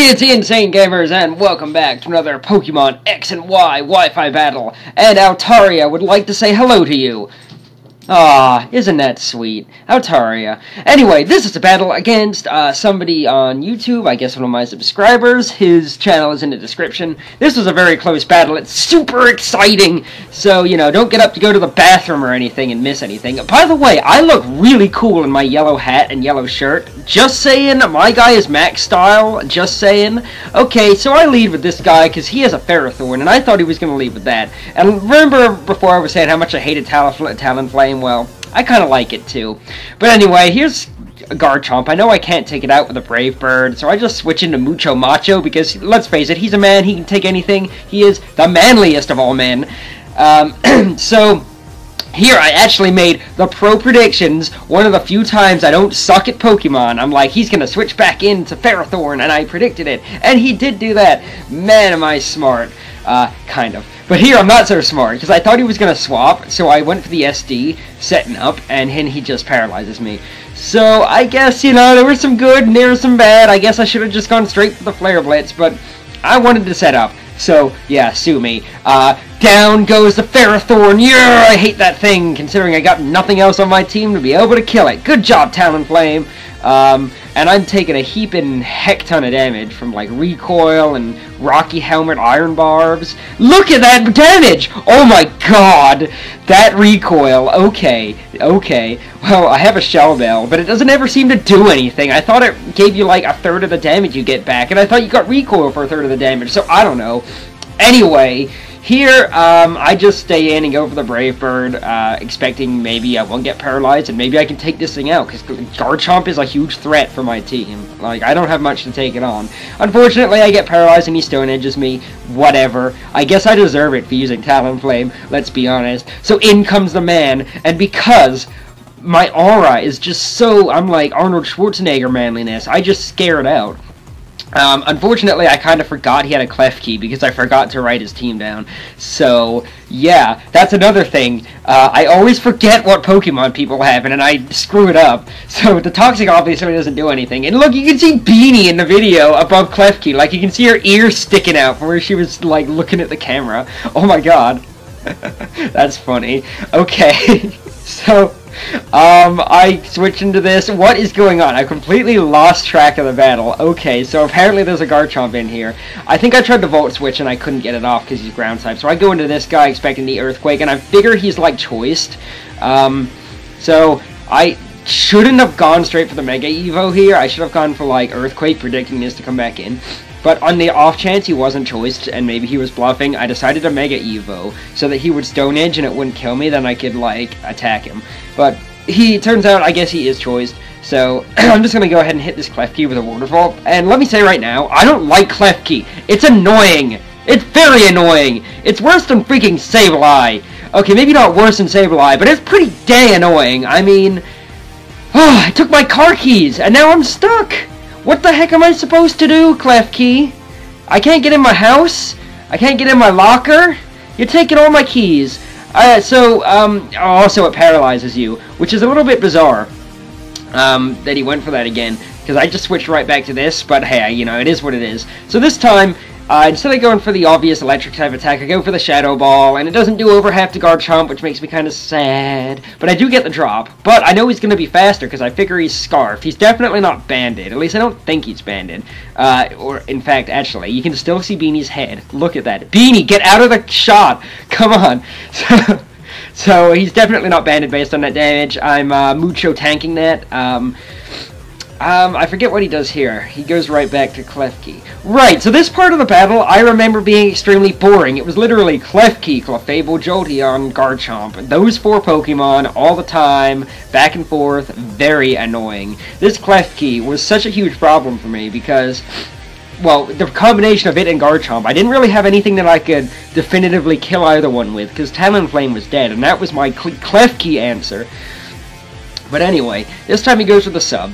It's Insane Gamers, and welcome back to another Pokemon X and Y Wi-Fi battle. And Altaria would like to say hello to you. Ah, isn't that sweet? Altaria. Anyway, this is a battle against somebody on YouTube, I guess one of my subscribers. His channel is in the description. This was a very close battle. It's super exciting. So, you know, don't get up to go to the bathroom or anything and miss anything. By the way, I look really cool in my yellow hat and yellow shirt. Just saying, my guy is Max style. Just saying. Okay, so I lead with this guy because he has a Ferrothorn, and I thought he was going to lead with that. And remember before I was saying how much I hated Talonflame? Well, I kind of like it too. But anyway, here's a Garchomp. I know I can't take it out with a Brave Bird, so I just switch into Mucho Macho because, let's face it, he's a man, he can take anything. He is the manliest of all men. So, here I actually made the pro predictions. One of the few times I don't suck at Pokemon. I'm like, he's going to switch back into Ferrothorn, and I predicted it. And he did do that. Man, am I smart. Kind of. But here I'm not so smart, because I thought he was going to swap, so I went for the SD, setting up, and then he just paralyzes me. So, I guess, you know, there was some good and there was some bad. I guess I should have just gone straight for the Flare Blitz, but I wanted to set up. So, yeah, sue me. Down goes the Ferrothorn. Yeah, I hate that thing, considering I got nothing else on my team to be able to kill it. Good job, Talonflame. And I'm taking a heaping heck ton of damage from, like, Recoil and Rocky Helmet Iron Barbs. Look at that damage! Oh my god! That Recoil. Okay. Well, I have a Shell Bell, but it doesn't ever seem to do anything. I thought it gave you, like, a third of the damage you get back, and I thought you got Recoil for a third of the damage, so I don't know. Anyway, here, I just stay in and go for the Brave Bird, expecting maybe I won't get paralyzed, and maybe I can take this thing out, because Garchomp is a huge threat for my team. Like, I don't have much to take it on. Unfortunately, I get paralyzed and he Stone Edges me. Whatever. I guess I deserve it for using Talonflame, let's be honest. So in comes the man, and because my aura is just so, I'm like Arnold Schwarzenegger manliness, I just scare it out. Unfortunately, I kind of forgot he had a Klefki because I forgot to write his team down. So, yeah, that's another thing. I always forget what Pokemon people have, and then I screw it up. So, the Toxic obviously doesn't do anything. And look, you can see Beanie in the video above Klefki. Like, you can see her ear sticking out from where she was, like, looking at the camera. Oh my god. That's funny. Okay, so I switch into this. What is going on? I completely lost track of the battle. Okay, so apparently there's a Garchomp in here. I think I tried to Volt Switch and I couldn't get it off because he's ground type. So I go into this guy expecting the Earthquake, and I figure he's like choiced. So I shouldn't have gone straight for the Mega Evo here. I should have gone for like Earthquake, predicting this to come back in. But on the off chance he wasn't choiced and maybe he was bluffing, I decided to Mega Evo so that he would Stone Edge and it wouldn't kill me, then I could, like, attack him. But he turns out, I guess he is choiced, so I'm just going to go ahead and hit this Klefki with a Waterfall. And let me say right now, I don't like Klefki. It's annoying. It's very annoying. It's worse than freaking Sableye. Okay, maybe not worse than Sableye, but it's pretty dang annoying. I mean, oh, I took my car keys and now I'm stuck. What the heck am I supposed to do, Klefki? I can't get in my house? I can't get in my locker? You're taking all my keys. Also it paralyzes you, which is a little bit bizarre, that he went for that again, because I just switched right back to this, but hey, you know, it is what it is. So this time, instead of going for the obvious electric type attack, I go for the Shadow Ball, and it doesn't do over half to Garchomp, which makes me kind of sad. But I do get the drop. But I know he's going to be faster, because I figure he's Scarf. He's definitely not banded. At least I don't think he's banded. Or, in fact, actually, you can still see Beanie's head. Look at that. Beanie, get out of the shot! Come on! So he's definitely not banded based on that damage. I'm Mucho tanking that. I forget what he does here. He goes right back to Klefki. Right, so this part of the battle I remember being extremely boring. It was literally Klefki, Clefable, Jolteon, Garchomp. Those four Pokemon all the time, back and forth, very annoying. This Klefki was such a huge problem for me because, well, the combination of it and Garchomp, I didn't really have anything that I could definitively kill either one with, because Talonflame was dead, and that was my Klefki answer. But anyway, this time he goes for the sub.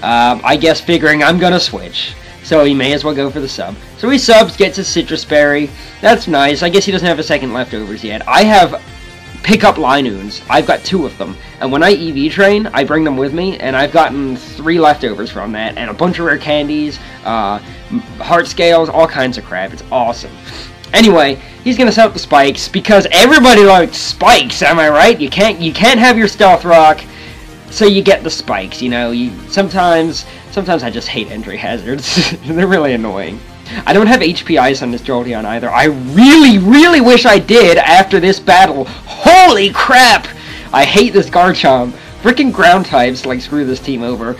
I guess figuring I'm gonna switch, so he may as well go for the sub. So he subs, gets his Citrus Berry. That's nice. I guess he doesn't have a second leftovers yet. I have pick up Linoons. I've got 2 of them. And when I EV train, I bring them with me, and I've gotten 3 leftovers from that, and a bunch of rare candies, heart scales, all kinds of crap. It's awesome. Anyway, he's gonna set up the spikes, because everybody likes spikes, am I right? You can't have your stealth rock, so you get the spikes, you know. Sometimes I just hate entry hazards. They're really annoying. I don't have HP ice on this Jolteon either. I really, really wish I did after this battle. Holy crap! I hate this Garchomp. Freaking ground types, like, screw this team over.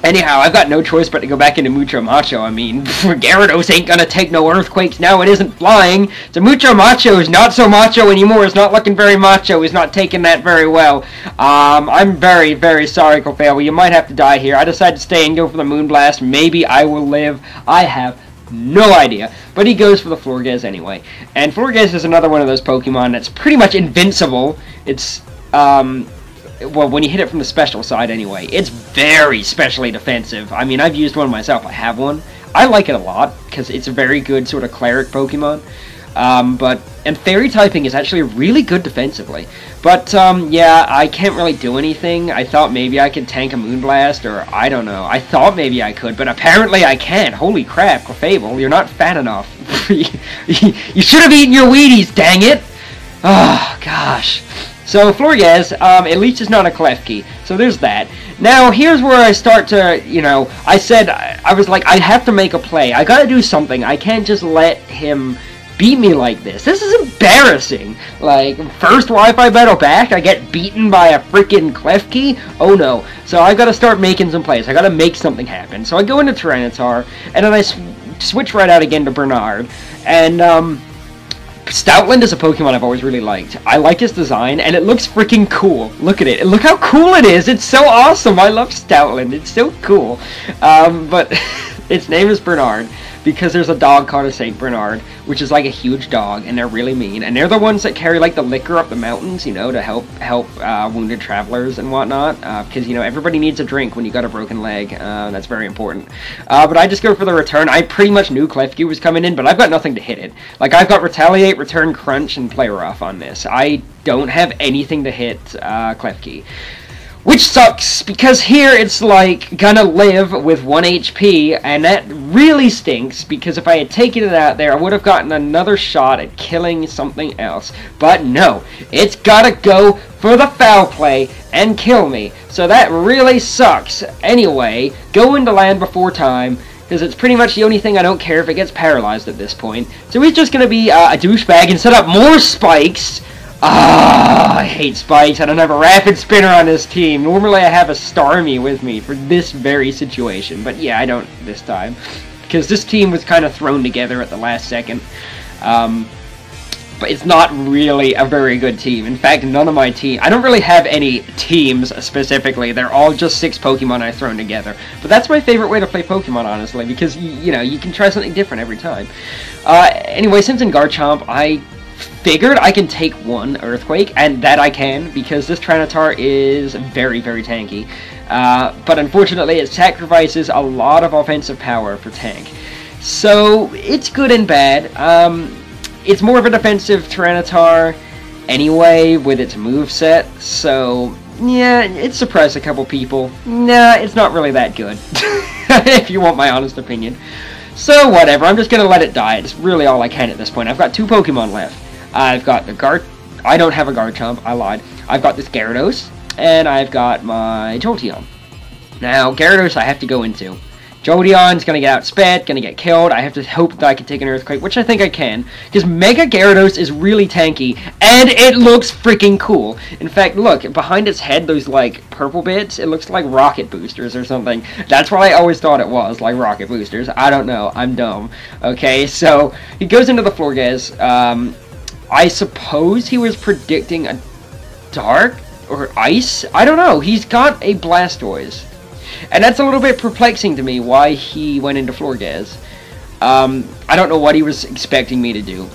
Anyhow, I've got no choice but to go back into Mucho Macho. I mean, Gyarados ain't gonna take no earthquakes now. It isn't flying. So Mucho Macho is not so macho anymore. It's not looking very macho. He's not taking that very well. I'm very, very sorry, Clefable. You might have to die here. I decided to stay and go for the Moonblast. Maybe I will live. I have no idea. But he goes for the Florges anyway. And Florges is another one of those Pokemon that's pretty much invincible. It's, well, when you hit it from the special side anyway, it's very specially defensive. I mean, I've used one myself. I have one. I like it a lot, because it's a very good sort of cleric Pokemon. And Fairy typing is actually really good defensively. But, yeah, I can't really do anything. I thought maybe I could tank a Moonblast, or I don't know. I thought maybe I could, but apparently I can't. Holy crap, Clefable, you're not fat enough. You should have eaten your Wheaties, dang it! Oh, gosh. So, Florges, at least it's not a Klefki, so there's that. Now, here's where I start to, you know, I was like, I have to make a play. I gotta do something. I can't just let him beat me like this. This is embarrassing. Like, first Wi-Fi battle back, I get beaten by a freaking Klefki? Oh no. So I gotta start making some plays. I gotta make something happen. So I go into Tyranitar, and then I switch right out again to Bernard, and, Stoutland is a Pokemon I've always really liked. I like its design, and it looks freaking cool. Look at it. Look how cool it is. It's so awesome. I love Stoutland. It's so cool. But its name is Bernard, because there's a dog called a Saint Bernard, which is like a huge dog, and they're really mean. And they're the ones that carry, like, the liquor up the mountains, you know, to help wounded travelers and whatnot. Because, you know, everybody needs a drink when you got a broken leg. That's very important. But I just go for the return. I pretty much knew Klefki was coming in, but I've got nothing to hit it. Like, I've got Retaliate, Return, Crunch, and Play Rough on this. I don't have anything to hit Klefki. Which sucks, because here it's like gonna live with 1 HP, and that really stinks, because if I had taken it out there, I would have gotten another shot at killing something else. But no, it's gotta go for the foul play and kill me. So that really sucks. Anyway, go into land before time, because it's pretty much the only thing I don't care if it gets paralyzed at this point. So he's just gonna be a douchebag and set up more spikes. I hate spikes. I don't have a rapid spinner on this team. Normally I have a Starmie with me for this very situation, but yeah, I don't this time, because this team was kind of thrown together at the last second. But it's not really a very good team. In fact, none of my team... I don't really have any teams specifically. They're all just 6 Pokemon I've thrown together. But that's my favorite way to play Pokemon, honestly, because, you know, you can try something different every time. Anyway, since in Garchomp, I figured I can take 1 Earthquake, and that I can, because this Tyranitar is very, very tanky. But unfortunately, it sacrifices a lot of offensive power for tank. So, it's good and bad. It's more of a defensive Tyranitar anyway, with its moveset, so, yeah, it suppressed a couple people. Nah, it's not really that good, if you want my honest opinion. So, whatever, I'm just gonna let it die. It's really all I can at this point. I've got 2 Pokemon left. I've got the I don't have a Garchomp, I lied. I've got this Gyarados, and I've got my Jolteon. Now, Gyarados I have to go into. Jolteon's gonna get outsped, gonna get killed. I have to hope that I can take an Earthquake, which I think I can, because Mega Gyarados is really tanky, and it looks freaking cool. In fact, look, behind its head, those, like, purple bits, it looks like rocket boosters or something. That's what I always thought it was, like rocket boosters. I don't know, I'm dumb. Okay, so, he goes into the Florges. I suppose he was predicting a Dark or Ice? I don't know, he's got a Blastoise. And that's a little bit perplexing to me, why he went into Florges. I don't know what he was expecting me to do.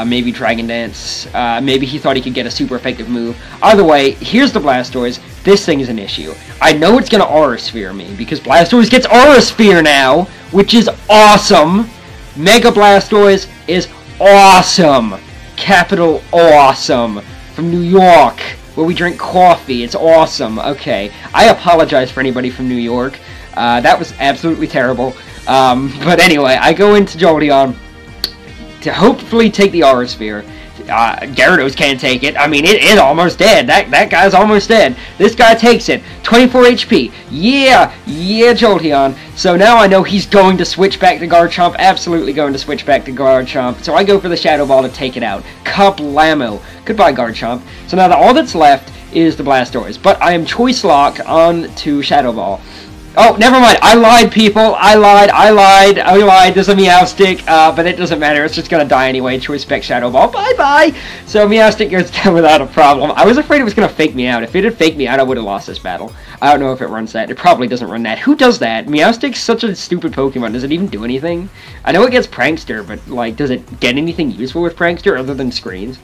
Maybe Dragon Dance. Maybe he thought he could get a super effective move. Either way, here's the Blastoise. This thing is an issue. I know it's going to Aura Sphere me, because Blastoise gets Aura Sphere now, which is awesome. Mega Blastoise is awesome. Capital Awesome from New York, where we drink coffee. It's awesome. Okay, I apologize for anybody from New York. That was absolutely terrible. But anyway, I go into Jolteon to hopefully take the Aura Sphere. Gyarados can't take it. I mean, it is almost dead. That guy's almost dead. This guy takes it. 24 HP. Yeah, Jolteon. So now I know he's going to switch back to Garchomp. Absolutely going to switch back to Garchomp. So I go for the Shadow Ball to take it out. Kablamo. Goodbye, Garchomp. So now all that's left is the Blastoise. But I am Choice Locked on to Shadow Ball. Oh, never mind. I lied, people. I lied. There's a Meowstic, but it doesn't matter. It's just going to die anyway. Choice Spec Shadow Ball. Bye-bye. So Meowstic goes down without a problem. I was afraid it was going to fake me out. If it had faked me out, I would have lost this battle. I don't know if it runs that. It probably doesn't run that. Who does that? Meowstic's such a stupid Pokemon. Does it even do anything? I know it gets Prankster, but, like, does it get anything useful with Prankster other than screens?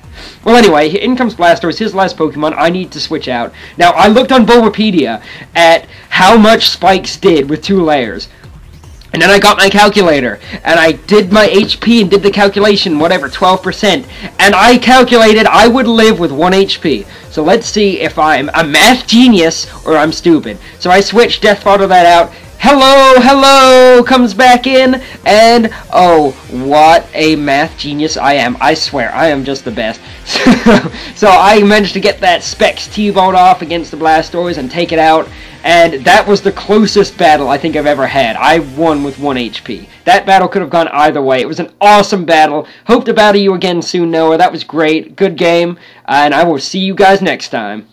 Well, anyway, in comes Blastoise, his last Pokemon. I need to switch out. Now, I looked on Bulbapedia at how much Spikes did with 2 layers. And then I got my calculator, and I did my HP and did the calculation, whatever, 12%. And I calculated I would live with 1 HP. So let's see if I'm a math genius or I'm stupid. So I switched Death Fodder that out. Hello, comes back in, and oh, what a math genius I am. I swear, I am just the best. So I managed to get that Specs T-Volt off against the Blastoise and take it out, and that was the closest battle I think I've ever had. I won with 1 HP. That battle could have gone either way. It was an awesome battle. Hope to battle you again soon, Noah. That was great. Good game, and I will see you guys next time.